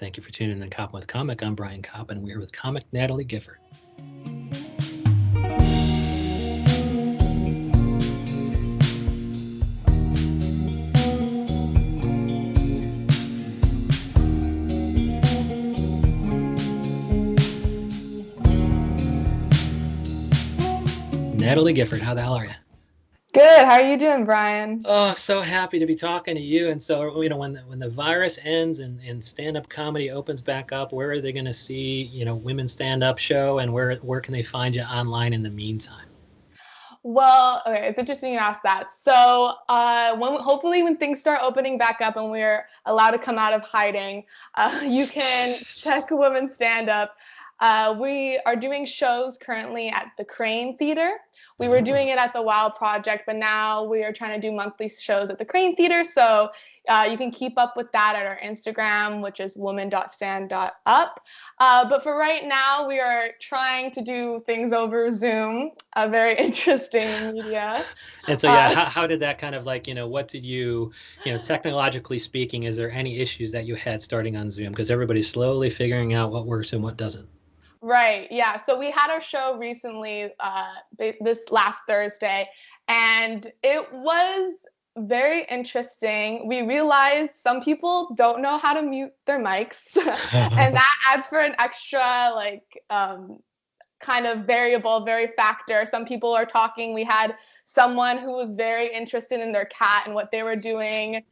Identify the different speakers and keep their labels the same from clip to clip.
Speaker 1: Thank you for tuning in to Koppen with Comic. I'm Brian Koppen. We're with comic Natalie Gifford. Natalie Gifford, how the hell are you?
Speaker 2: Good. How are you doing, Brian?
Speaker 1: Oh, so happy to be talking to you. And so, when the virus ends and stand-up comedy opens back up, where are they going to see, women stand-up show, and where can they find you online in the meantime?
Speaker 2: Well, okay, it's interesting you asked that. So, hopefully when things start opening back up and we're allowed to come out of hiding, you can check Women Stand Up. We are doing shows currently at the Crane Theater. We were doing
Speaker 1: Oh,
Speaker 2: it at the Wow Project, but now we are trying to do monthly shows at the Crane Theater. So you can keep up with that at our Instagram, which is woman.stand.up. But for right now, we are trying to do things over Zoom, a very interesting media.
Speaker 1: and so, yeah,
Speaker 2: Uh,
Speaker 1: how did that kind of like, what did technologically speaking, is there any issues that you had starting on Zoom? Because everybody's slowly figuring out what works and what doesn't.
Speaker 2: right, yeah. So we had our show recently, this last Thursday, and it was very interesting. We realized some people don't know how to mute their mics, and that adds for an extra kind of variable, very factor. Some people are talking. We had someone who was very interested in their cat and what they were doing.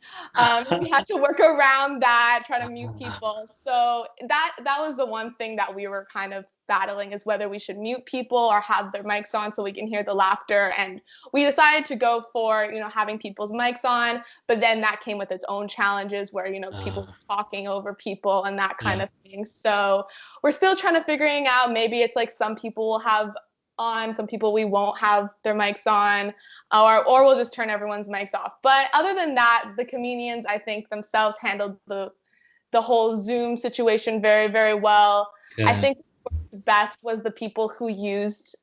Speaker 2: We had to work around that, try to mute people. So that was the one thing that we were kind of battling, is whether we should mute people or have their mics on so we can hear the laughter. And we decided to go for, having people's mics on, but then that came with its own challenges where, people
Speaker 1: Uh,
Speaker 2: talking over people and that kind
Speaker 1: yeah.
Speaker 2: of thing. So we're still trying to figuring out. Maybe it's like some people will have on, some people we won't have their mics on, or we'll just turn everyone's mics off. But other than that, the comedians, I think, themselves handled the whole Zoom situation very, very well. I
Speaker 1: Good.
Speaker 2: think best was the people who used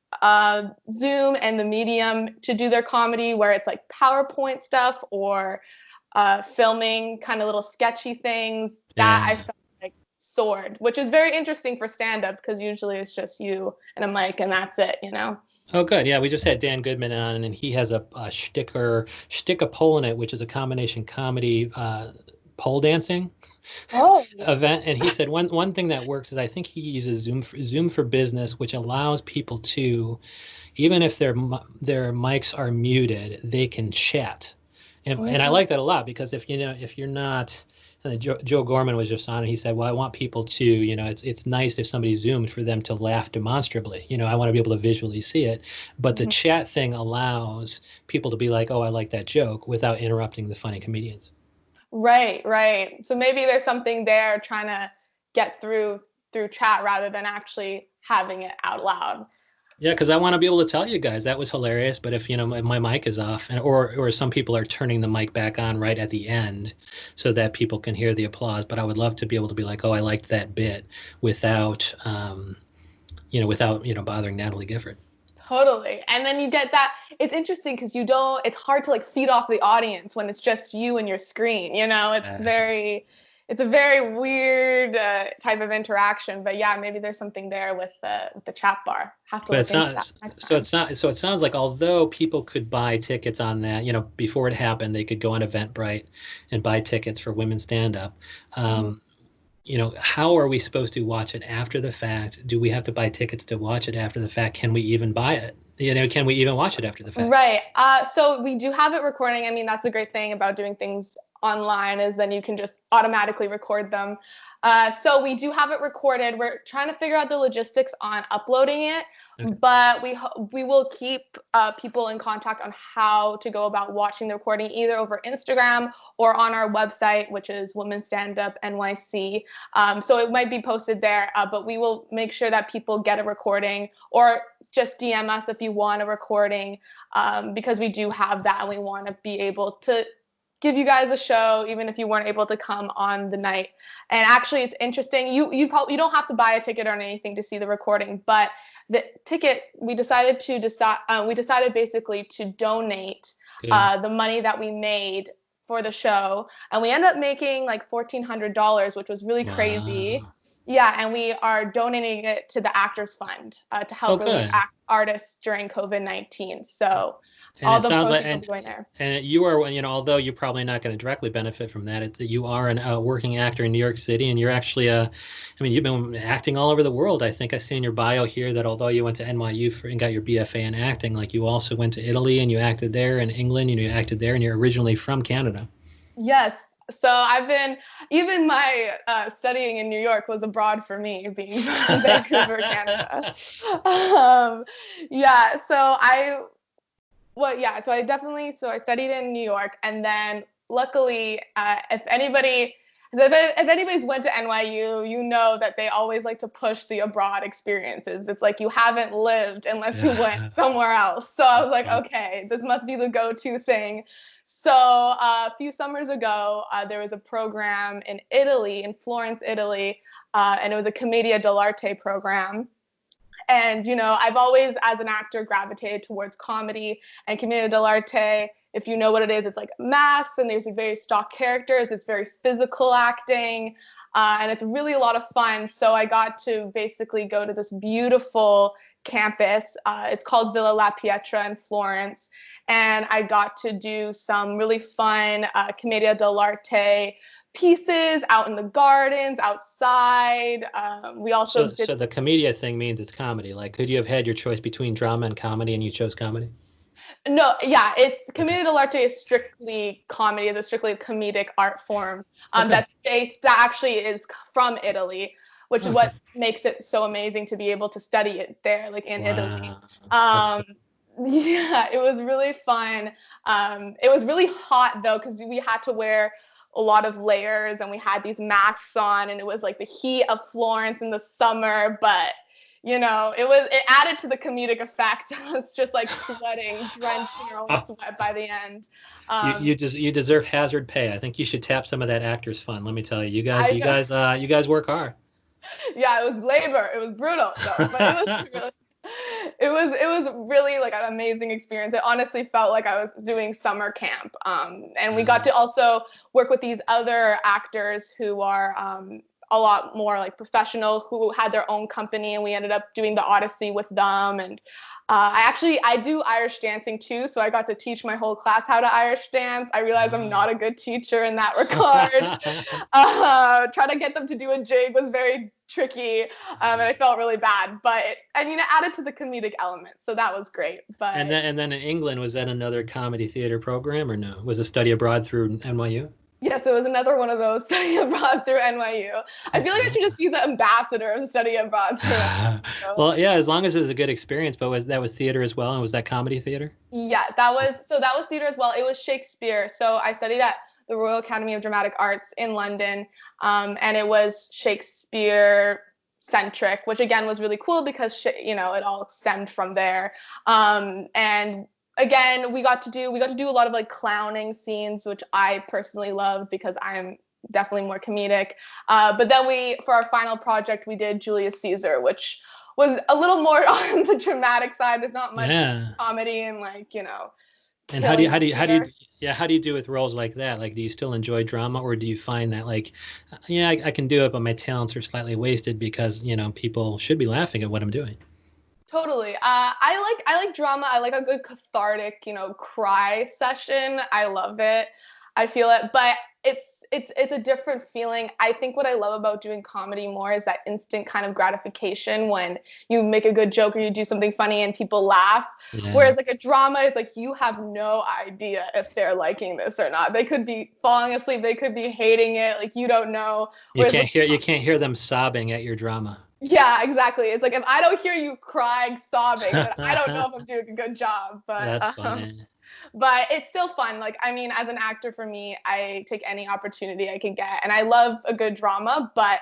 Speaker 2: Zoom and the medium to do their comedy, where it's like PowerPoint stuff or filming kind of little sketchy things that I
Speaker 1: Yeah.
Speaker 2: felt like soared, which is very interesting for stand up because usually it's just you and a mic and that's it.
Speaker 1: Oh, good. Yeah, we just had Dan Goodman on, and he has a shtick a pole in it, which is a combination comedy pole dancing
Speaker 2: Oh,
Speaker 1: event. And he said one thing that works is I think he uses Zoom for Business, which allows people to, even if their mics are muted, they can chat. And I
Speaker 2: mm,
Speaker 1: like that a lot because if you're not, and Joe Gorman was just on and he said, well, I want people to, it's nice if somebody zoomed for them to laugh demonstrably. I want to be able to visually see it. But the
Speaker 2: mhm.
Speaker 1: chat thing allows people to be like, oh, I like that joke without interrupting the funny comedians.
Speaker 2: Right, right. So maybe there's something there trying to get through chat rather than actually having it out loud.
Speaker 1: Yeah, because I want to be able to tell you guys that was hilarious. But if my mic is off, and or some people are turning the mic back on right at the end, so that people can hear the applause. But I would love to be able to be like, oh, I liked that bit without, without bothering Natalie Gifford.
Speaker 2: Totally. And then you get that. It's interesting because it's hard to like feed off the audience when it's just you and your screen.
Speaker 1: Exactly.
Speaker 2: It's a very weird type of interaction. But yeah, maybe there's something there with the chat bar. Have to
Speaker 1: But
Speaker 2: look
Speaker 1: it's
Speaker 2: into that
Speaker 1: not.
Speaker 2: next
Speaker 1: So
Speaker 2: time.
Speaker 1: it's not. So it sounds like although people could buy tickets on that, before it happened, they could go on Eventbrite and buy tickets for women stand up.
Speaker 2: Mhm.
Speaker 1: How are we supposed to watch it after the fact? Do we have to buy tickets to watch it after the fact? Can we even buy it? Can we even watch it after the fact?
Speaker 2: Right. So we do have it recording. I mean, that's a great thing about doing things online is then you can just automatically record them. So we do have it recorded. We're trying to figure out the logistics on uploading it,
Speaker 1: Okay.
Speaker 2: but we will keep people in contact on how to go about watching the recording either over Instagram or on our website, which is Women Stand Up NYC. So it might be posted there, but we will make sure that people get a recording or just DM us if you want a recording, because we do have that and we want to be able to give you guys a show even if you weren't able to come on the night. And actually, it's interesting. You don't have to buy a ticket or anything to see the recording, but the ticket we decided basically to donate
Speaker 1: Good.
Speaker 2: the money that we made for the show, and we ended up making like $1,400, which was really crazy.
Speaker 1: Wow.
Speaker 2: Yeah, and we are donating it to the Actors Fund to
Speaker 1: Oh,
Speaker 2: help relieve
Speaker 1: good.
Speaker 2: artists during COVID-19. So
Speaker 1: And
Speaker 2: all
Speaker 1: it
Speaker 2: the
Speaker 1: sounds like,
Speaker 2: proceeds will be going there.
Speaker 1: and you are, although you're probably not going to directly benefit from that, you are a working actor in New York City, and you're actually you've been acting all over the world. I think I see in your bio here that although you went to NYU and got your BFA in acting, like you also went to Italy and you acted there, and England and you acted there, and you're originally from Canada.
Speaker 2: Yes. So I've been, even my studying in New York was abroad for me, being from Vancouver, Canada. Yeah, so so I studied in New York, and then luckily, if anybody's went to NYU, you know that they always like to push the abroad experiences. It's like you haven't lived unless you went
Speaker 1: Yeah.
Speaker 2: somewhere else. So I was like,
Speaker 1: Fun.
Speaker 2: okay, this must be the go-to thing. So a few summers ago, there was a program in Italy, in Florence, Italy, and it was a Commedia dell'arte program. And, I've always, as an actor, gravitated towards comedy and Commedia dell'arte. If you know what it is, it's like masks and there's very stock characters. It's very physical acting. And it's really a lot of fun. So I got to basically go to this beautiful campus. It's called Villa La Pietra in Florence. And I got to do some really fun Commedia dell'arte pieces out in the gardens, outside. We also did.
Speaker 1: So the commedia thing means it's comedy. Like, could you have had your choice between drama and comedy, and you chose comedy?
Speaker 2: No, yeah, it's
Speaker 1: Okay.
Speaker 2: Commedia dell'arte is strictly comedy. It's a strictly comedic art form
Speaker 1: Okay.
Speaker 2: that actually is from Italy, which is
Speaker 1: Okay.
Speaker 2: what makes it so amazing to be able to study it there, like in Italy.
Speaker 1: Wow. That's
Speaker 2: Um, yeah, it was really fun. It was really hot though, because we had to wear a lot of layers and we had these masks on, and it was like the heat of Florence in the summer, but it added to the comedic effect. I was just like sweating, drenched in your own sweat by the end.
Speaker 1: you deserve hazard pay. I think you should tap some of that actors fund. Let me tell you,
Speaker 2: I know,
Speaker 1: you guys work hard.
Speaker 2: yeah, it was labor. It was brutal though, but it was really like an amazing experience. It honestly felt like I was doing summer camp. And we got to also work with these other actors who are a lot more like professional, who had their own company, and we ended up doing the Odyssey with them. And I do Irish dancing too, so I got to teach my whole class how to Irish dance. I realized I'm not a good teacher in that regard. Trying to get them to do a jig was very tricky, and I felt really bad. But it added to the comedic element, so that was great. But
Speaker 1: And then in England, was that another comedy theater program or no? Was it study abroad through NYU?
Speaker 2: yes, it was another one of those study abroad through NYU. I feel like I
Speaker 1: Okay.
Speaker 2: should just be the ambassador of study abroad through NYU.
Speaker 1: Well, yeah, as long as it was a good experience, but was theater as well, and was that comedy theater?
Speaker 2: Yeah, that was theater as well. It was Shakespeare. So I studied at the Royal Academy of Dramatic Arts in London, and it was Shakespeare centric, which again was really cool because it all stemmed from there. And again, we got to do a lot of like clowning scenes, which I personally loved because I'm definitely more comedic. But then for our final project, we did Julius Caesar, which was a little more on the dramatic side. There's not much
Speaker 1: Yeah.
Speaker 2: comedy and
Speaker 1: And
Speaker 2: killing of Caesar.
Speaker 1: how do you do with roles like that? Like, do you still enjoy drama, or do you find that like, yeah, I can do it, but my talents are slightly wasted because, people should be laughing at what I'm doing.
Speaker 2: Totally. I like drama. I like a good cathartic, cry session. I love it. I feel it, but it's a different feeling. I think what I love about doing comedy more is that instant kind of gratification when you make a good joke or you do something funny and people laugh.
Speaker 1: Yeah.
Speaker 2: Whereas like a drama is like you have no idea if they're liking this or not. They could be falling asleep, they could be hating it, like you don't know. Whereas with
Speaker 1: You can't hear them sobbing at your drama.
Speaker 2: yeah, exactly. It's like if I don't hear you crying, sobbing, then I don't know if I'm doing a good job.
Speaker 1: That's funny.
Speaker 2: But it's still fun. Like, I mean, as an actor, for me, I take any opportunity I can get, and I love a good drama. But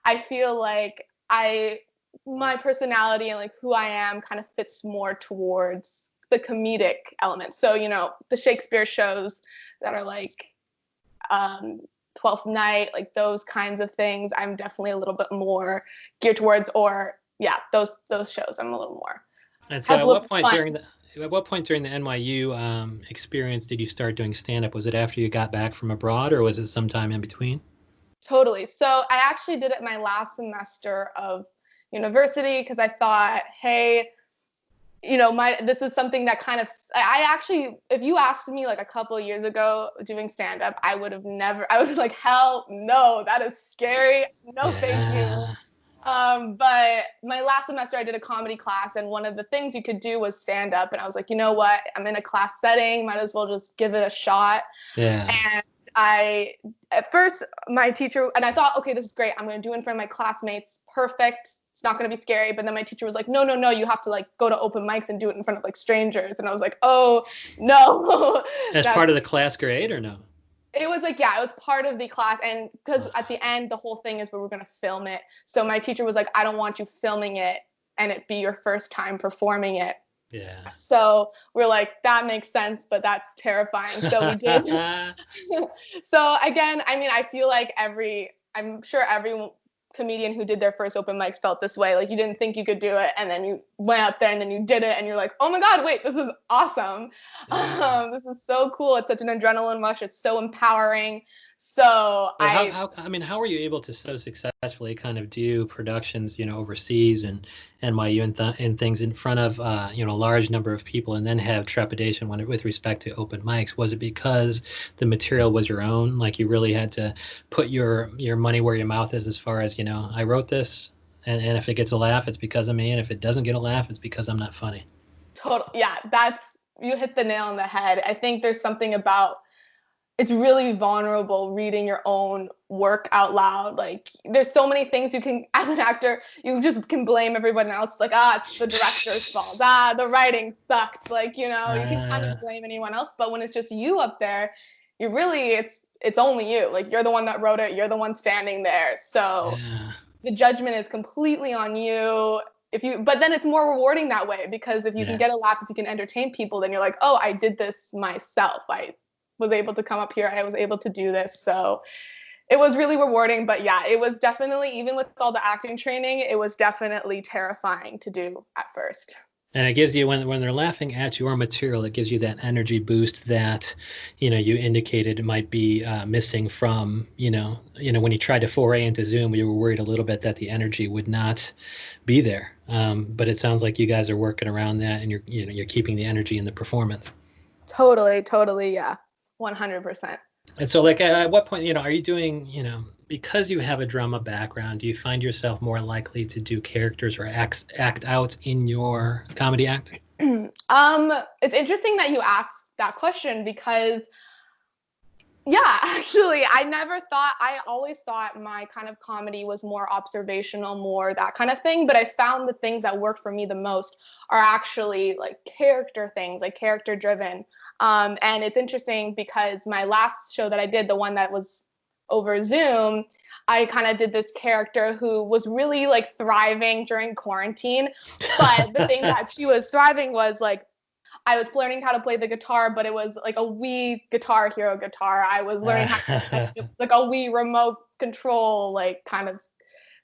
Speaker 2: I feel like my personality and like who I am kind of fits more towards the comedic element. So the Shakespeare shows that are like Twelfth Night, like those kinds of things, I'm definitely a little bit more geared towards. Or yeah, those shows I'm a little more
Speaker 1: And so
Speaker 2: have a
Speaker 1: at
Speaker 2: little
Speaker 1: what
Speaker 2: bit
Speaker 1: point
Speaker 2: fun.
Speaker 1: at what point during the NYU experience did you start doing stand-up? Was it after you got back from abroad, or was it sometime in between?
Speaker 2: Totally. So I actually did it my last semester of university because I thought, hey, this is something that kind of, I actually, if you asked me like a couple of years ago doing stand up, I would be like, hell no, that is scary. No, thank you.
Speaker 1: Yeah.
Speaker 2: But my last semester I did a comedy class, and one of the things you could do was stand up. And I was like, you know what? I'm in a class setting, might as well just give it a shot.
Speaker 1: Yeah.
Speaker 2: And at first, my teacher, and I thought, okay, this is great. I'm going to do it in front of my classmates. Perfect. It's not going to be scary. But then my teacher was like, no, no, no, you have to like go to open mics and do it in front of like strangers. And I was like, oh, no.
Speaker 1: As part of the class grade or no?
Speaker 2: It was like, yeah, it was part of the class. And because
Speaker 1: Oh,
Speaker 2: at the end, the whole thing is where we're going to film it. So my teacher was like, I don't want you filming it and it be your first time performing it.
Speaker 1: yeah.
Speaker 2: So we're like, that makes sense, but that's terrifying. So we did. So again, I mean, I feel like I'm sure every comedian who did their first open mics felt this way. Like you didn't think you could do it, and then you went up there and then you did it, and you're like, oh my God, wait, this is awesome.
Speaker 1: Yeah.
Speaker 2: This is so cool. It's such an adrenaline rush. It's so empowering. So
Speaker 1: But I mean, how were you able to so successfully kind of do productions, overseas and NYU and things in front of, a large number of people and then have trepidation with respect to open mics? Was it because the material was your own? Like you really had to put your money where your mouth is as far as, I wrote this and if it gets a laugh, it's because of me. And if it doesn't get a laugh, it's because I'm not funny.
Speaker 2: total, yeah, you hit the nail on the head. I think there's something about it's really vulnerable reading your own work out loud. Like there's so many things you can, as an actor, you just can blame everyone else. Like, it's the director's fault. The writing sucked. Like, you can kind
Speaker 1: Uh,
Speaker 2: of blame anyone else. But when it's just you up there, it's only you. Like you're the one that wrote it. You're the one standing there. So
Speaker 1: yeah.
Speaker 2: the judgment is completely on you. But then it's more rewarding that way, because if you can
Speaker 1: Yeah.
Speaker 2: get a laugh, if you can entertain people, then you're like, oh, I did this myself. I was able to come up here. I was able to do this. So it was really rewarding. But yeah, it was definitely, even with all the acting training, it was definitely terrifying to do at first.
Speaker 1: And it gives you when they're laughing at your material, it gives you that energy boost that, you indicated might be missing from, when you tried to foray into Zoom, you were worried a little bit that the energy would not be there. But it sounds like you guys are working around that, and you're keeping the energy in the performance.
Speaker 2: Totally, totally, yeah, 100%.
Speaker 1: And so, like, at what point, are you doing, because you have a drama background, do you find yourself more likely to do characters or act out in your comedy act?
Speaker 2: It's interesting that you asked that question, because yeah, actually, I always thought my kind of comedy was more observational, more that kind of thing. But I found the things that work for me the most are actually like character things, like character driven. And it's interesting because my last show that I did, the one that was over Zoom, I kind of did this character who was really like thriving during quarantine. But the thing that she was thriving was like, I was learning how to play the guitar, but it was like a Wii Guitar Hero guitar. I was learning how to like a Wii remote control, like kind of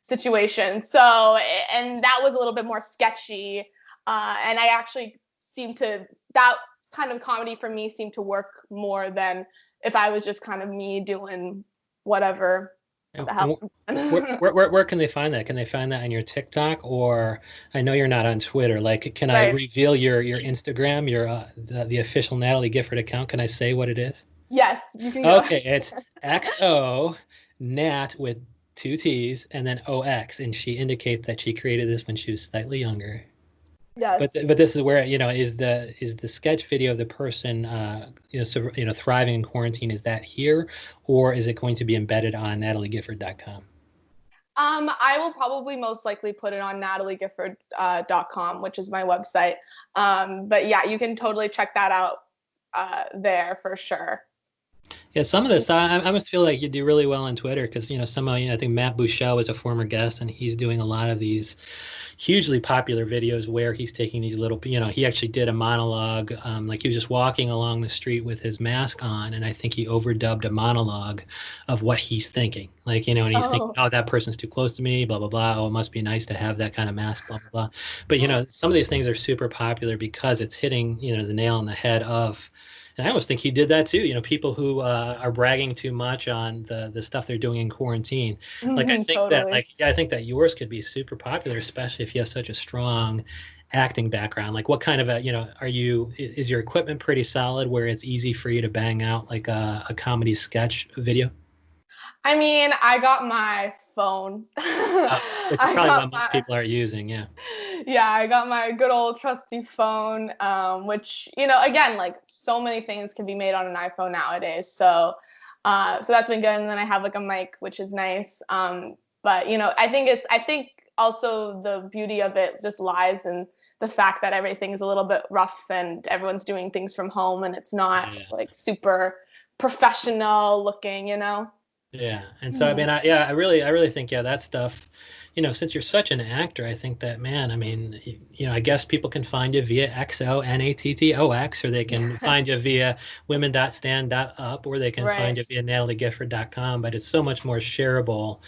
Speaker 2: situation. So, and that was a little bit more sketchy. And I actually that kind of comedy for me seemed to work more than if I was just kind of me doing whatever the hell.
Speaker 1: Where can they find that? Can they find that on your TikTok? Or I know you're not on Twitter. Like, can I
Speaker 2: Right.
Speaker 1: reveal your Instagram, your the official Natalie Gifford account? Can I say what it is?
Speaker 2: Yes, you can go.
Speaker 1: Okay, it's XO Nat with two T's and then OX, and she indicates that she created this when she was slightly younger. But
Speaker 2: Yes.
Speaker 1: but this is where, is the sketch video of the person thriving in quarantine, is that here, or is it going to be embedded on nataliegifford.com?
Speaker 2: I will probably most likely put it on nataliegifford.com, which is my website. But yeah, you can totally check that out there for sure.
Speaker 1: Yeah, some of this, I must feel like you do really well on Twitter because, somehow, I think Matt Bouchel was a former guest and he's doing a lot of these hugely popular videos where he's taking these little, he actually did a monologue, like he was just walking along the street with his mask on, and I think he overdubbed a monologue of what he's thinking. Like, and he's thinking,
Speaker 2: Oh.
Speaker 1: oh, that person's too close to me, blah, blah, blah. Oh, it must be nice to have that kind of mask, blah, blah, blah. But, some of these things are super popular because it's hitting, the nail on the head of, and I almost think he did that too. People who are bragging too much on the stuff they're doing in quarantine. Like I think that,
Speaker 2: Totally.
Speaker 1: like, yeah, I think that yours could be super popular, especially if you have such a strong acting background. Like, what kind of are you? Is your equipment pretty solid where it's easy for you to bang out like a comedy sketch video?
Speaker 2: I mean, I got my phone.
Speaker 1: Which is
Speaker 2: I
Speaker 1: probably
Speaker 2: got
Speaker 1: what most
Speaker 2: my
Speaker 1: people are using. Yeah.
Speaker 2: yeah, I got my good old trusty phone, which, again, like so many things can be made on an iPhone nowadays. So that's been good. And then I have like a mic, which is nice. But I think also the beauty of it just lies in the fact that everything's a little bit rough and everyone's doing things from home and it's not
Speaker 1: Yeah.
Speaker 2: like super professional looking.
Speaker 1: Yeah. And so, I
Speaker 2: Mhm.
Speaker 1: mean, I really think, yeah, that stuff, since you're such an actor, I think that, man, I mean, I guess people can find you via XONATTOX, or they can find you via women.stand.up, or they can find
Speaker 2: Right,
Speaker 1: you via nataliegifford.com. But it's so much more shareable,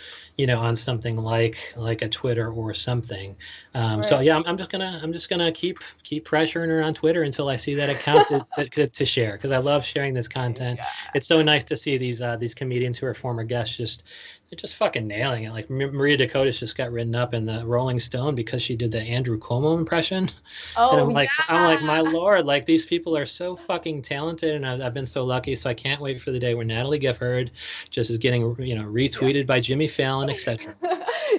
Speaker 1: on something like a Twitter or something. So
Speaker 2: right.
Speaker 1: yeah, I'm just gonna keep pressuring her on Twitter until I see that account to share, because I love sharing this content.
Speaker 2: Yeah.
Speaker 1: It's so nice to see these comedians who are former guests they're just fucking nailing it. Like Maria Dakota's just got written up in the Rolling Stone because she did the Andrew Cuomo impression, and
Speaker 2: Oh,
Speaker 1: I'm like, my
Speaker 2: yeah.
Speaker 1: lord, like these people are so fucking talented, and I've been so lucky. So I can't wait for the day where Natalie Gifford just is getting
Speaker 2: Yeah.
Speaker 1: retweeted by Jimmy Fallon, etc.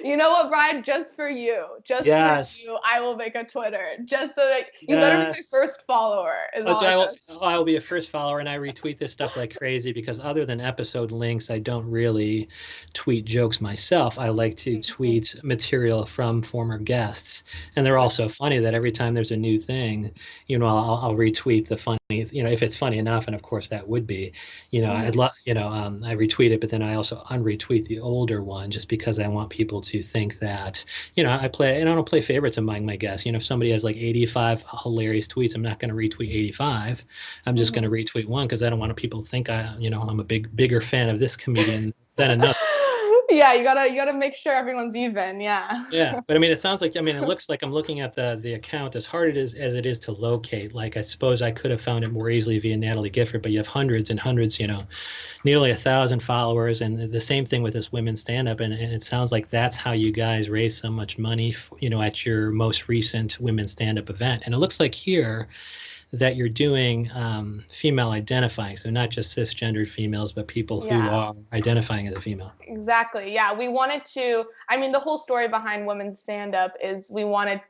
Speaker 2: You know what, Brian? Just for
Speaker 1: Yes,
Speaker 2: you, I will make a Twitter. Just so that you better be my
Speaker 1: yes.
Speaker 2: first follower, is
Speaker 1: Oh,
Speaker 2: all
Speaker 1: so
Speaker 2: I gotta
Speaker 1: I will be a first follower, and I retweet this stuff like crazy because other than episode links, I don't really tweet jokes myself. I like to
Speaker 2: say. Mhm.
Speaker 1: tweet material from former guests, and they're all so funny that every time there's a new thing, I'll retweet the funny, if it's funny enough, and of course that would be, I'd
Speaker 2: Mhm.
Speaker 1: love, I retweet it, but then I also unretweet the older one just because I want people to think that, and I don't play favorites among my guests. If somebody has like 85 hilarious tweets, I'm not going to retweet 85. I'm just going to
Speaker 2: Mhm.
Speaker 1: retweet one because I don't want people to think I'm a bigger fan of this comedian than another.
Speaker 2: Yeah, you gotta make sure everyone's even. Yeah.
Speaker 1: Yeah, but I mean, it sounds like, I mean, it looks like I'm looking at the account, as hard as it is to locate. Like, I suppose I could have found it more easily via Natalie Gifford, but you have hundreds and hundreds, nearly 1,000 followers, and the same thing with this women's stand-up, and it sounds like that's how you guys raise so much money, at your most recent women's stand-up event. And it looks like here that you're doing female identifying, so not just cisgendered females, but people who
Speaker 2: Yeah.
Speaker 1: are identifying as a female.
Speaker 2: Exactly. Yeah, we wanted to. I mean, the whole story behind women's stand up is we wanted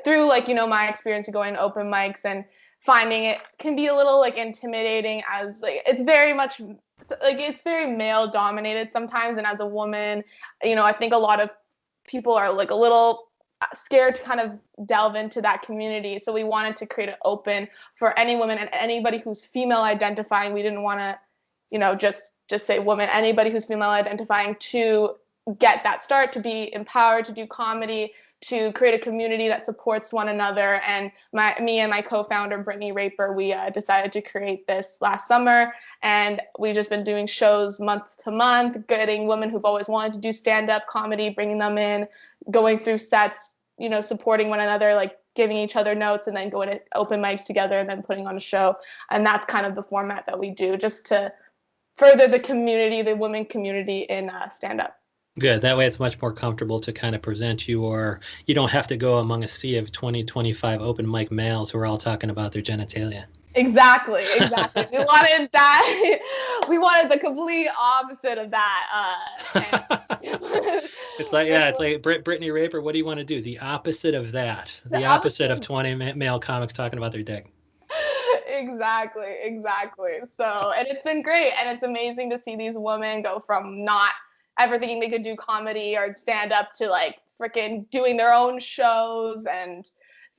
Speaker 2: through like my experience of going to open mics and finding it can be a little like intimidating as like it's very male dominated sometimes, and as a woman, I think a lot of people are like a little scared to kind of delve into that community. So we wanted to create it open for any woman and anybody who's female identifying. We didn't want to just say woman, anybody who's female identifying, to get that start, to be empowered to do comedy, to create a community that supports one another. And me and my co-founder Brittany Raper, we decided to create this last summer, and we've just been doing shows month to month, getting women who've always wanted to do stand-up comedy, bringing them in, going through sets, supporting one another, like giving each other notes, and then going to open mics together and then putting on a show. And that's kind of the format that we do, just to further the community, the women community in stand up.
Speaker 1: Good. That way it's much more comfortable to kind of present you, or you don't have to go among a sea of 20, 25 open mic males who are all talking about their genitalia.
Speaker 2: Exactly, exactly. We wanted that. We wanted the complete opposite of that. And
Speaker 1: It's like,
Speaker 2: it
Speaker 1: yeah, it's
Speaker 2: was
Speaker 1: like Brittany Raper. What do you want to do? The opposite of that.
Speaker 2: the
Speaker 1: The opposite of
Speaker 2: opposite.
Speaker 1: 20 male comics talking about their dick.
Speaker 2: Exactly, exactly. So, and it's been great, and it's amazing to see these women go from not ever thinking they could do comedy or stand up to like freaking doing their own shows, and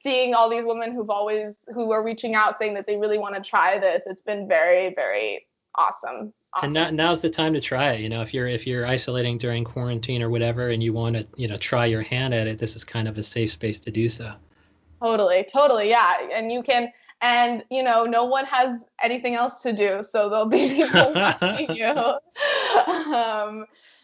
Speaker 2: seeing all these women who are reaching out saying that they really want to try this. It's been very, very awesome.
Speaker 1: And
Speaker 2: Awesome.
Speaker 1: now's the time to try it. If you're isolating during quarantine or whatever, and you want to, try your hand at it, this is kind of a safe space to do so.
Speaker 2: Totally, totally, yeah. And you can, and no one has anything else to do, so there'll be people watching you.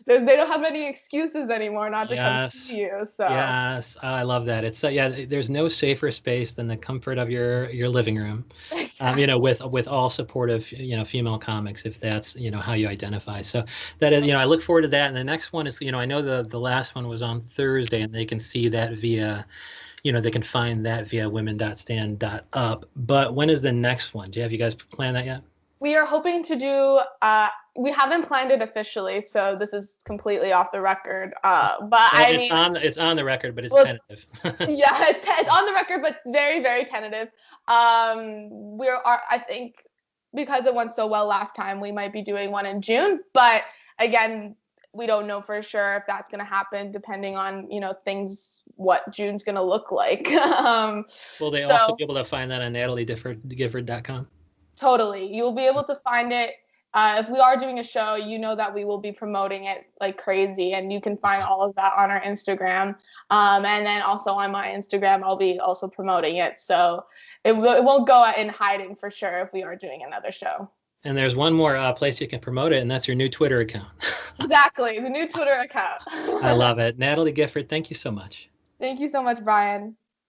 Speaker 2: They don't have any excuses anymore not to come see
Speaker 1: Yes.
Speaker 2: you. So
Speaker 1: Yes. I love that. It's yeah, there's no safer space than the comfort of your living room.
Speaker 2: exactly.
Speaker 1: With all supportive, female comics, if that's, how you identify. So that is, I look forward to that. And the next one is, I know the last one was on Thursday, and they can see that via, they can find that via women.stand.up. But when is the next one? Have you guys planned that yet?
Speaker 2: We are hoping to do. We haven't planned it officially, so this is completely off the record. But
Speaker 1: Well,
Speaker 2: I mean,
Speaker 1: it's on the record, but it's
Speaker 2: well,
Speaker 1: tentative.
Speaker 2: yeah, it's on the record, but very, very tentative. I think because it went so well last time, we might be doing one in June. But again, we don't know for sure if that's going to happen, depending on things, what June's going to look like.
Speaker 1: Will they also
Speaker 2: So
Speaker 1: be able to find that on NatalieGifford.com?
Speaker 2: totally. You'll be able to find it. If we are doing a show, that we will be promoting it like crazy, and you can find all of that on our Instagram. And then also on my Instagram, I'll be also promoting it. So it won't go in hiding for sure if we are doing another show.
Speaker 1: And there's one more place you can promote it, and that's your new Twitter account.
Speaker 2: Exactly. The new Twitter
Speaker 1: I
Speaker 2: account.
Speaker 1: love it. Natalie Gifford, thank you so much.
Speaker 2: Thank you so much, Brian.